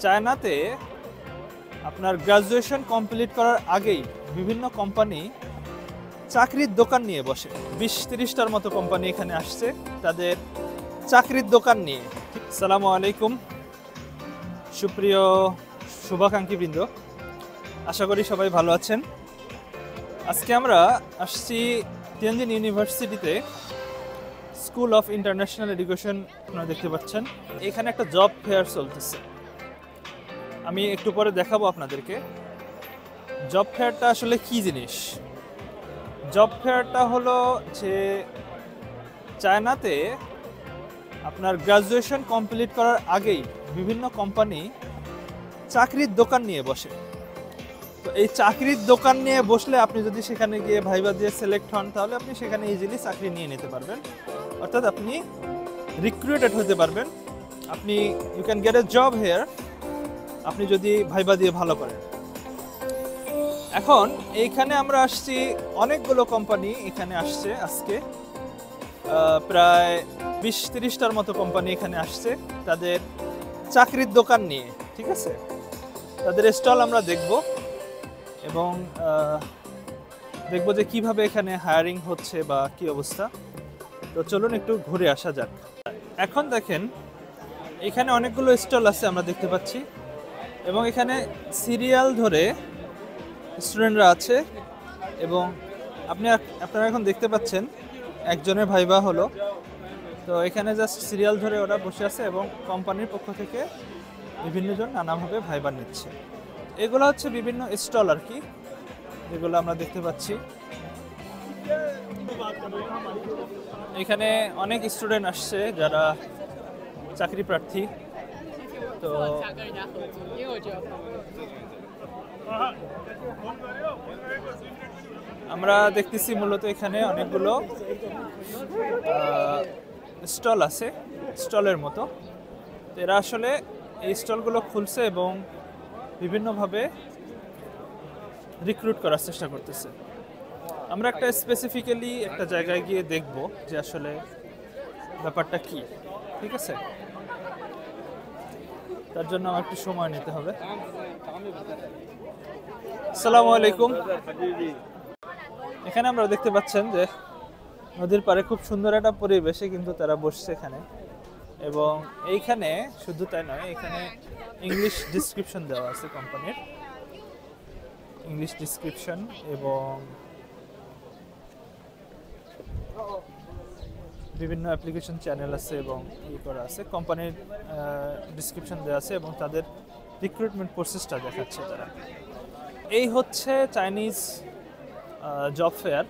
চায়নাতে আপনার graduation complete করার আগেই বিভিন্ন কোম্পানি চাকরির দোকান নিয়ে বসে। 20-30টার মতো কোম্পানি এখানে আসছে তাদের চাকরির দোকান নিয়ে। আসসালামু আলাইকুম সুপ্রিয় শুভাকাঙ্ক্ষীবৃন্দ, আশা করি সবাই ভালো আছেন। আজকে আমরা আসছি তিয়ানজিন ইউনিভার্সিটিতে, স্কুল অফ ইন্টারন্যাশনাল এডুকেশন। আপনারা দেখতে পাচ্ছেন এখানে একটা জব ফেয়ার চলতেছে, আমি একটু পরে দেখাবো আপনাদেরকে। জব ফেয়ারটা আসলে কি জিনিস? জব ফেয়ারটা হলো যে চায়নাতে আপনার গ্রাজুয়েশন কমপ্লিট করার আগেই বিভিন্ন কোম্পানি চাকরির দোকান নিয়ে বসে। তো এই চাকরির দোকান নিয়ে বসলে আপনি যদি সেখানে গিয়ে ভাইবা দিয়ে সিলেক্ট হন, তাহলে আপনি সেখানে ইজিলি চাকরি নিয়ে নিতে পারবেন, অর্থাৎ আপনি রিক্রুটেড হতে পারবেন। আপনি you can get a job here, আপনি যদি ভাইবা দিয়ে ভালো করেন। এখন এইখানে আমরা আসছি, অনেকগুলো কোম্পানি এখানে আসছে আজকে, প্রায় 20-30টার মতো কোম্পানি এখানে আসছে তাদের চাকরির দোকান নিয়ে। ঠিক আছে, তাদের স্টল আমরা দেখব এবং দেখব যে কিভাবে এখানে হায়ারিং হচ্ছে বা কি অবস্থা। তো চলুন একটু ঘুরে আসা যাক। এখন দেখেন এখানে অনেকগুলো স্টল আছে আমরা দেখতে পাচ্ছি, এবং এখানে সিরিয়াল ধরে স্টুডেন্টরা আছে, এবং আপনারা এখন দেখতে পাচ্ছেন একজনের ভাইবা হলো। তো এখানে জাস্ট সিরিয়াল ধরে ওরা বসে আছে এবং কোম্পানির পক্ষ থেকে বিভিন্নজন নানাভাবে ভাইবা নিচ্ছে। এগুলো হচ্ছে বিভিন্ন স্টল আর কি, যেগুলো আমরা দেখতে পাচ্ছি। এখানে অনেক স্টুডেন্ট আসছে যারা চাকরি প্রার্থী। তো আমরা দেখতেছি মূলত এখানে অনেকগুলো স্টল আছে, স্টলের মতো। এরা আসলে এই স্টলগুলো খুলছে এবং বিভিন্নভাবে রিক্রুট করার চেষ্টা করতেছে। আমরা একটা স্পেসিফিক্যালি একটা জায়গায় গিয়ে দেখব যে আসলে ব্যাপারটা কি। ঠিক আছে, তার জন্য আমার একটু সময় নিতে হবে। আসসালামু আলাইকুম। এখানে আমরা দেখতে পাচ্ছেন যে নদীর পাড়ে খুব সুন্দর একটা পরিবেশে কিন্তু তারা বসছে এখানে, এবং এইখানে শুধু তাই নয়, এখানে ইংলিশ ডিসক্রিপশন দেওয়া আছে কোম্পানির, ইংলিশ ডিসক্রিপশন, এবং বিভিন্ন অ্যাপ্লিকেশন চ্যানেল আছে এবং ই করা আছে, কোম্পানির ডিসক্রিপশন দেওয়া আছে এবং তাদের রিক্রুটমেন্ট প্রসেসটা দেখাচ্ছে তারা। এই হচ্ছে চাইনিজ জব ফেয়ার।